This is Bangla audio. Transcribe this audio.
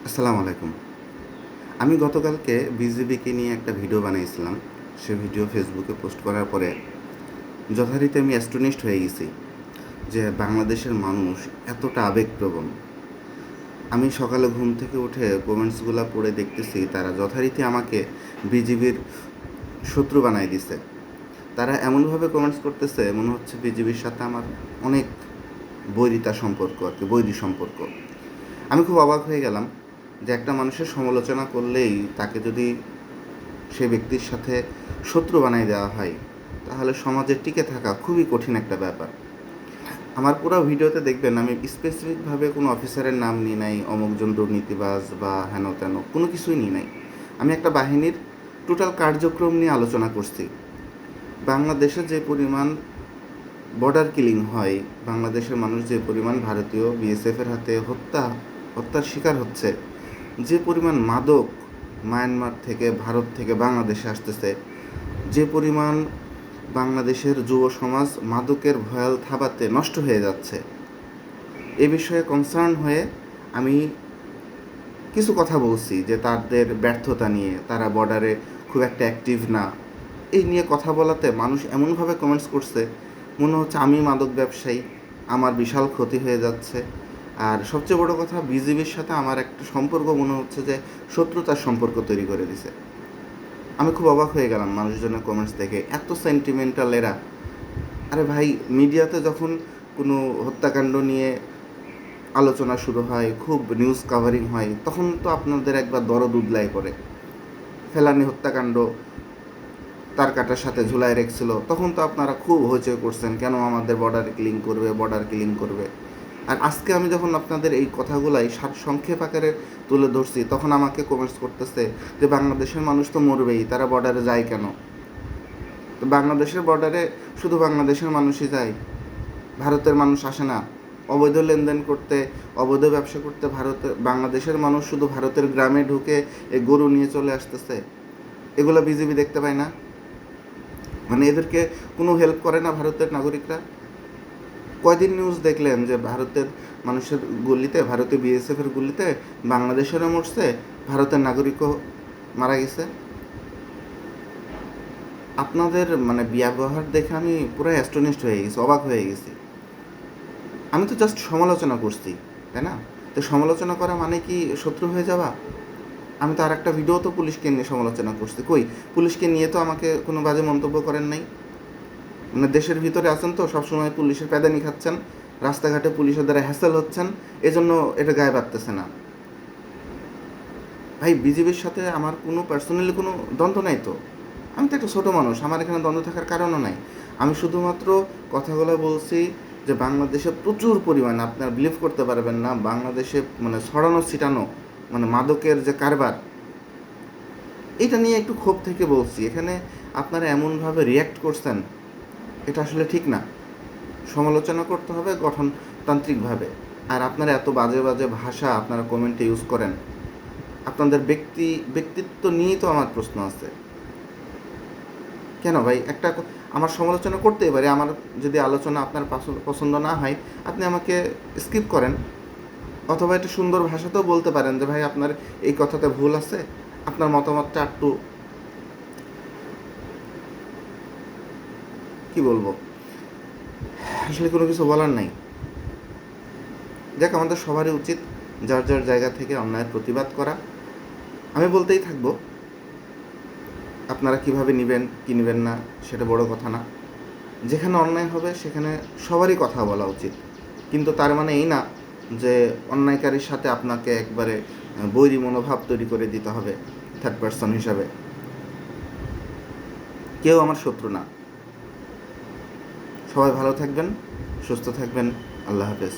আসসালামু আলাইকুম। আমি গতকালকে বিজিবিকে নিয়ে একটা ভিডিও বানিয়েছিলাম। সে ভিডিও ফেসবুকে পোস্ট করার পরে যথারীতি আমি অ্যাস্টোনিশড হয়ে গেছি যে বাংলাদেশের মানুষ এতটা আবেগপ্রবণ। আমি সকালে ঘুম থেকে উঠে কমেন্টসগুলো পড়ে দেখতেছি তারা যথারীতি আমাকে বিজিবির শত্রু বানায় দিছে। তারা এমনভাবে কমেন্টস করতেছে মনে হচ্ছে বিজিবির সাথে আমার অনেক বৈরিতা সম্পর্ক আর কি, বৈরী সম্পর্ক। আমি খুব অবাক হয়ে গেলাম যে একটা মানুষের সমালোচনা করলেই তাকে যদি সে ব্যক্তির সাথে শত্রু বানিয়ে দেওয়া হয় তাহলে সমাজে টিকে থাকা খুবই কঠিন একটা ব্যাপার। আমার পুরো ভিডিওতে দেখবেন আমি স্পেসিফিকভাবে কোনো অফিসারের নাম নিই নাই, অমুকজন দুর্নীতিবাজ বা হেন তেন কোনো কিছুই নিই নাই। আমি একটা বাহিনীর টোটাল কার্যক্রম নিয়ে আলোচনা করছি। বাংলাদেশে যে পরিমাণ বর্ডার কিলিং হয়, বাংলাদেশের মানুষ যে পরিমাণ ভারতীয় বিএসএফের হাতে হত্যার শিকার হচ্ছে, যে পরিমাণ মাদক মায়ানমার থেকে ভারত থেকে বাংলাদেশে আসতেছে, যে পরিমাণ বাংলাদেশের যুব সমাজ মাদকের ভয়াল থাবাতে নষ্ট হয়ে যাচ্ছে, এ বিষয়ে কনসার্ন হয়ে আমি কিছু কথা বলছি যে তাদের ব্যর্থতা নিয়ে, তারা বর্ডারে খুব একটা অ্যাক্টিভ না। এই নিয়ে কথা বলাতে মানুষ এমনভাবে কমেন্টস করছে মনে হচ্ছে আমি মাদক ব্যবসায়ী, আমার বিশাল ক্ষতি হয়ে যাচ্ছে। আর সবচেয়ে বড় কথা, বিজিবির সাথে আমার একটা সম্পর্ক মনে হচ্ছে যে শত্রুতার সম্পর্ক তৈরি করে দিছে। আমি খুব অবাক হয়ে গেলাম মানুষজনের কমেন্টস দেখে, এত সেন্টিমেন্টাল এরা। আরে ভাই, মিডিয়াতে যখন কোনো হত্যাকাণ্ড নিয়ে আলোচনা শুরু হয়, খুব নিউজ কাভারিং হয়, তখন তো আপনাদের একবার দরদ উদলাই পড়ে। ফেলানি হত্যাকাণ্ড তার কাটার সাথে ঝুলাই রেখেছিল, তখন তো আপনারা খুব হইচই করছেন, কেন আমাদের বর্ডার কিলিং করবে। আর আজকে আমি যখন আপনাদের এই কথাগুলাই সংক্ষেপ আকারে তুলে ধরছি, তখন আমাকে কমেন্টস করতেছে যে বাংলাদেশের মানুষ তো মরবেই, তারা বর্ডারে যায় কেন? তো বাংলাদেশের বর্ডারে শুধু বাংলাদেশের মানুষই যায়, ভারতের মানুষ আসে না। অবৈধ লেনদেন করতে, অবৈধ ব্যবসা করতে বাংলাদেশের মানুষ শুধু ভারতের গ্রামে ঢুকে এই গরু নিয়ে চলে আসতেছে, এগুলো বিজিবি দেখতে পায় না? মানে এদেরকে কোনো হেল্প করে না ভারতের নাগরিকরা? কয়দিন নিউজ দেখলেন যে ভারতের মানুষের গুলিতে, ভারতীয় বিএসএফের গুলিতে বাংলাদেশেরও মরছে, ভারতের নাগরিকও মারা গেছে? আপনাদের মানে ব্যবহার দেখে আমি পুরো অ্যাস্টোনিশড হয়ে গেছি, অবাক হয়ে গেছি। আমি তো জাস্ট সমালোচনা করছি, তাই না? তো সমালোচনা করা মানে কি শত্রু হয়ে যাওয়া? আমি তো আর একটা ভিডিও তো পুলিশকে নিয়ে সমালোচনা করছি, কই পুলিশকে নিয়ে তো আমাকে কোনো বাজে মন্তব্য করেন নাই। মানে দেশের ভিতরে আছেন তো সবসময় পুলিশের প্যাদানি খাচ্ছেন, রাস্তাঘাটে পুলিশের দ্বারা হ্যাসেল হচ্ছেন, এজন্য এটা গায়ে বাড়তেছে না। ভাই, বিজিবির সাথে আমার কোনো পার্সোনালি কোনো দ্বন্দ্ব নাই তো। আমি তো একটা ছোটো মানুষ, আমার এখানে দ্বন্দ্ব থাকার কারণও নাই। আমি শুধুমাত্র কথাগুলো বলছি যে বাংলাদেশে প্রচুর পরিমাণে, আপনার বিলিভ করতে পারবেন না, বাংলাদেশে মানে ছড়ানো ছিটানো মানে মাদকের যে কারবার, এটা নিয়ে একটু ক্ষোভ থেকে বলছি। এখানে আপনারা এমনভাবে রিয়্যাক্ট করছেন, এটা আসলে ঠিক না। সমালোচনা করতে হবে গঠনতান্ত্রিকভাবে। আর আপনারা এত বাজে বাজে ভাষা আপনারা কমেন্টে ইউজ করেন, আপনাদের ব্যক্তিত্ব নিয়েই তো আমার প্রশ্ন আছে। কেন ভাই, আমার সমালোচনা করতেই পারি, আমার যদি আলোচনা আপনার পছন্দ না হয় আপনি আমাকে স্কিপ করেন, অথবা একটা সুন্দর ভাষাতেও বলতে পারেন যে ভাই আপনার এই কথাতে ভুল আছে, আপনার মতামতটা একটু কী বলবো, আসলে কোনো কিছু বলার নাই। দেখ, আমাদের সবারই উচিত যার যার জায়গা থেকে অন্যায়ের প্রতিবাদ করা। আমি বলতেই থাকবো, আপনারা কিভাবে নেবেন কি নেবেন না সেটা বড় কথা না। যেখানে অন্যায় হবে সেখানে সবারই কথা বলা উচিত, কিন্তু তার মানে এই না যে অন্যায়কারীর সাথে আপনাকে একবারে বৈরী মনোভাব তৈরি করে দিতে হবে থার্ড পারসন হিসাবে। কেউ আমার শত্রু না। সবাই ভালো থাকবেন, সুস্থ থাকবেন। আল্লাহ হাফেজ।